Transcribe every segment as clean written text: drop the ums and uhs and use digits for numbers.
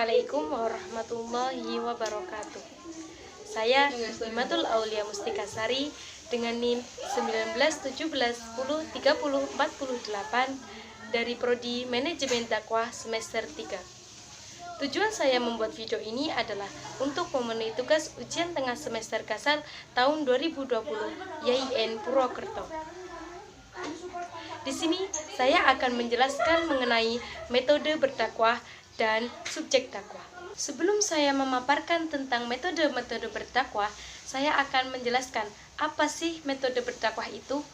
Assalamualaikum warahmatullahi wabarakatuh. Saya Imatul Aulia Mustikasari dengan NIM 1917103048 dari Prodi Manajemen Dakwah semester 3. Tujuan saya membuat video ini adalah untuk memenuhi tugas ujian tengah semester Kasal tahun 2020 YIN Purwokerto. Di sini saya akan menjelaskan mengenai metode berdakwah dan subjek dakwah. Sebelum saya memaparkan tentang metode-metode berdakwah, saya akan menjelaskan apa sih metode berdakwah itu.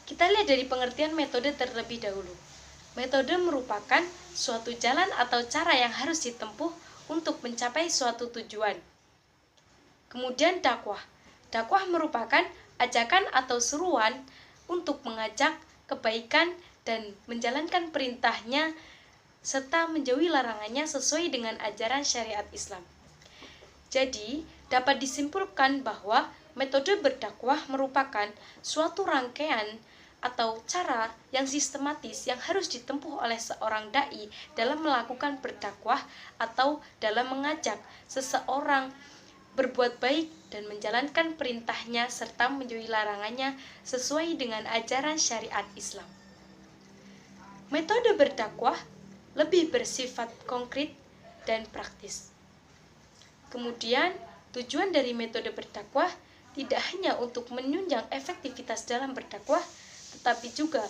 Kita lihat dari pengertian metode terlebih dahulu. Metode merupakan suatu jalan atau cara yang harus ditempuh untuk mencapai suatu tujuan. Kemudian dakwah. Dakwah merupakan ajakan atau seruan untuk mengajak kebaikan dan menjalankan perintahnya serta menjauhi larangannya sesuai dengan ajaran syariat Islam. Jadi, dapat disimpulkan bahwa metode berdakwah merupakan suatu rangkaian atau cara yang sistematis yang harus ditempuh oleh seorang dai dalam melakukan berdakwah atau dalam mengajak seseorang berbuat baik dan menjalankan perintahnya serta menjauhi larangannya sesuai dengan ajaran syariat Islam. Metode berdakwah lebih bersifat konkret dan praktis. Kemudian, tujuan dari metode berdakwah tidak hanya untuk menunjang efektivitas dalam berdakwah, tetapi juga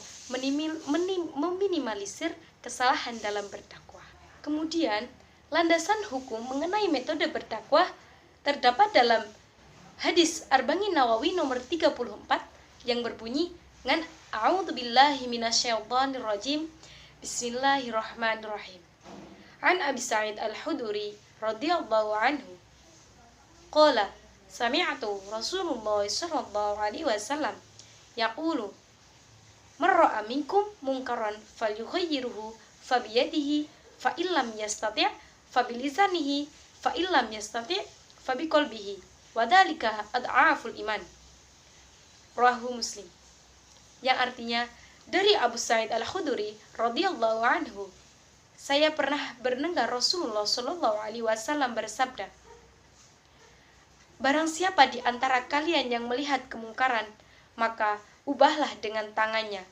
meminimalisir kesalahan dalam berdakwah. Kemudian, landasan hukum mengenai metode berdakwah terdapat dalam hadis Arba'in Nawawi nomor 34 yang berbunyi dengan A'udzubillahi minasyaitonirrajim. Bismillahirrahmanirrahim. An Abi Sa'id Al-Khudri radhiyallahu anhu qala sami'tu Rasulullah sallallahu alaihi wasallam yaqulu man ra'a minkum munkaran falyughayyirhu fa biyadihi fa illam yastati' fa bilisanihi fa illam yastati' fa biqalbihi wa dzalika ad'aful iman. Rawahu Muslim. Yang artinya dari Abu Sa'id Al-Khudri radhiyallahu anhu, saya pernah mendengar Rasulullah Shallallahu alaihi wasallam bersabda, barang siapa di antara kalian yang melihat kemungkaran, maka ubahlah dengan tangannya.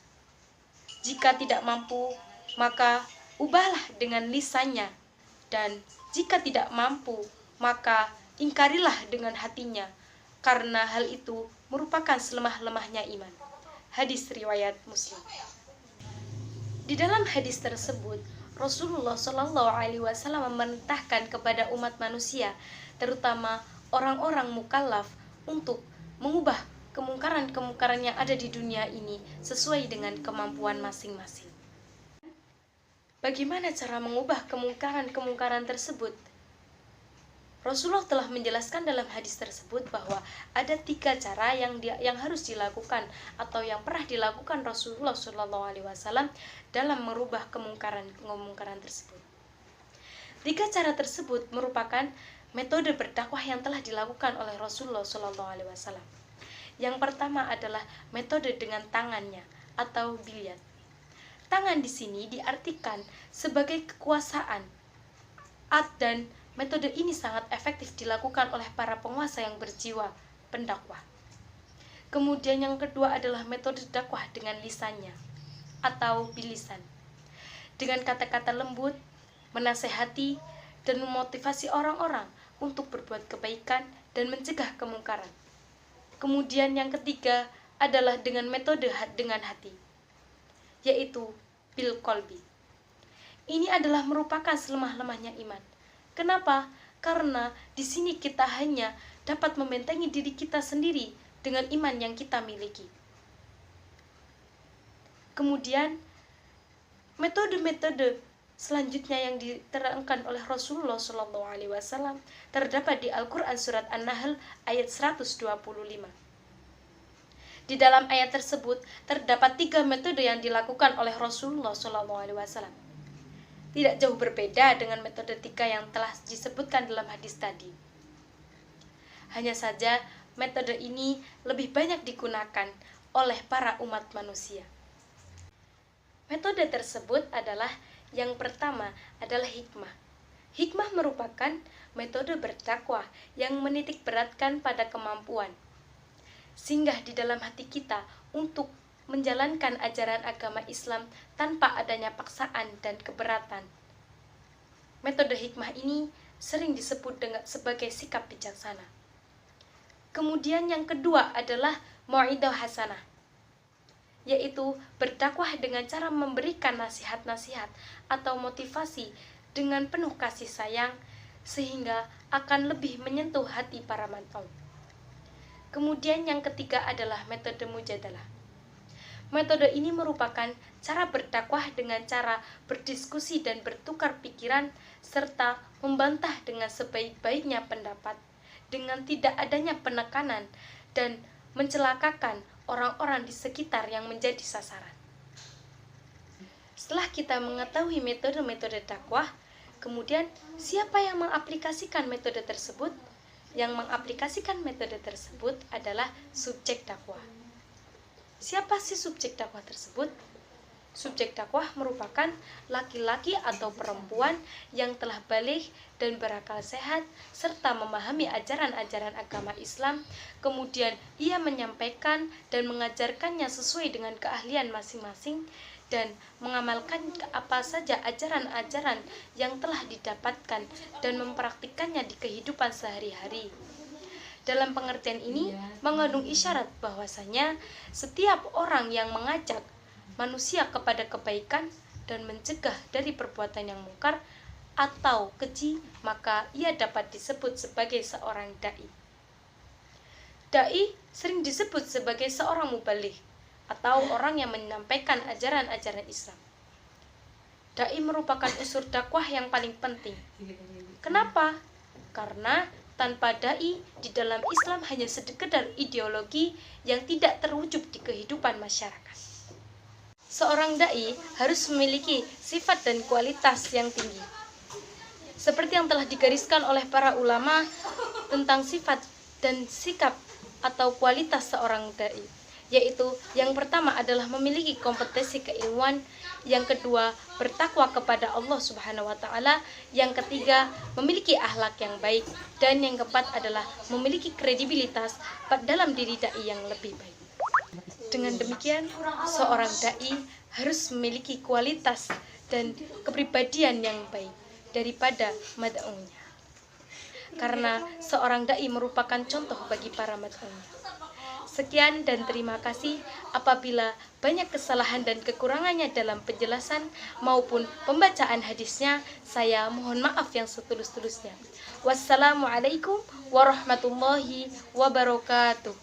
Jika tidak mampu, maka ubahlah dengan lisannya. Dan jika tidak mampu, maka ingkarilah dengan hatinya, karena hal itu merupakan selemah-lemahnya iman. Hadis riwayat Muslim. Di dalam hadis tersebut, Rasulullah Shallallahu alaihi wasallam memerintahkan kepada umat manusia, terutama orang-orang mukallaf, untuk mengubah kemungkaran-kemungkaran yang ada di dunia ini sesuai dengan kemampuan masing-masing. Bagaimana cara mengubah kemungkaran-kemungkaran tersebut? Rasulullah telah menjelaskan dalam hadis tersebut bahwa ada 3 cara yang harus dilakukan atau yang pernah dilakukan Rasulullah Shallallahu alaihi wasallam dalam merubah kemungkaran tersebut. 3 cara tersebut merupakan metode berdakwah yang telah dilakukan oleh Rasulullah Shallallahu alaihi wasallam. Yang pertama adalah metode dengan tangannya atau bilyat. Tangan di sini diartikan sebagai kekuasaan dan metode ini sangat efektif dilakukan oleh para penguasa yang berjiwa pendakwah. Kemudian yang kedua adalah metode dakwah dengan lisannya atau bilisan. Dengan kata-kata lembut, menasehati, dan memotivasi orang-orang untuk berbuat kebaikan dan mencegah kemungkaran. Kemudian yang ketiga adalah dengan metode dengan hati, yaitu bil qalbi. Ini adalah merupakan selemah-lemahnya iman. Kenapa? Karena di sini kita hanya dapat membentengi diri kita sendiri dengan iman yang kita miliki. Kemudian, metode-metode selanjutnya yang diterangkan oleh Rasulullah SAW terdapat di Al-Quran Surat An-Nahl ayat 125. Di dalam ayat tersebut terdapat 3 metode yang dilakukan oleh Rasulullah SAW. Tidak jauh berbeda dengan metode 3 yang telah disebutkan dalam hadis tadi. Hanya saja metode ini lebih banyak digunakan oleh para umat manusia. Metode tersebut adalah yang pertama adalah hikmah. Hikmah merupakan metode berdakwah yang menitik beratkan pada kemampuan singgah di dalam hati kita untuk menjalankan ajaran agama Islam tanpa adanya paksaan dan keberatan. Metode hikmah ini sering disebut sebagai sikap bijaksana. Kemudian yang kedua adalah mau'idhah hasanah, yaitu berdakwah dengan cara memberikan nasihat-nasihat atau motivasi dengan penuh kasih sayang, sehingga akan lebih menyentuh hati para mad'u. Kemudian yang ketiga adalah metode mujadalah. Metode ini merupakan cara berdakwah dengan cara berdiskusi dan bertukar pikiran, serta membantah dengan sebaik-baiknya pendapat, dengan tidak adanya penekanan dan mencelakakan orang-orang di sekitar yang menjadi sasaran. Setelah kita mengetahui metode-metode dakwah, kemudian siapa yang mengaplikasikan metode tersebut? Yang mengaplikasikan metode tersebut adalah subjek dakwah. Siapa sih subjek dakwah tersebut? Subjek dakwah merupakan laki-laki atau perempuan yang telah baligh dan berakal sehat serta memahami ajaran-ajaran agama Islam, kemudian ia menyampaikan dan mengajarkannya sesuai dengan keahlian masing-masing dan mengamalkan apa saja ajaran-ajaran yang telah didapatkan dan mempraktikkannya di kehidupan sehari-hari. Dalam pengertian ini mengandung isyarat bahwasanya setiap orang yang mengajak manusia kepada kebaikan dan mencegah dari perbuatan yang mungkar atau keji, maka ia dapat disebut sebagai seorang dai. Dai sering disebut sebagai seorang mubaligh atau orang yang menyampaikan ajaran-ajaran Islam. Dai merupakan unsur dakwah yang paling penting. Kenapa? Karena tanpa dai di dalam Islam hanya sekedar ideologi yang tidak terwujud di kehidupan masyarakat. Seorang dai harus memiliki sifat dan kualitas yang tinggi. Seperti yang telah digariskan oleh para ulama tentang sifat dan sikap atau kualitas seorang dai, yaitu yang pertama adalah memiliki kompetensi keilmuan, yang kedua bertakwa kepada Allah Subhanahu wa taala, yang ketiga memiliki akhlak yang baik, dan yang keempat adalah memiliki kredibilitas dalam diri dai yang lebih baik. Dengan demikian, seorang dai harus memiliki kualitas dan kepribadian yang baik daripada mad'unya. Karena seorang dai merupakan contoh bagi para mad'unya. Sekian dan terima kasih. Apabila banyak kesalahan dan kekurangannya dalam penjelasan maupun pembacaan hadisnya, saya mohon maaf yang setulus-tulusnya. Wassalamualaikum warahmatullahi wabarakatuh.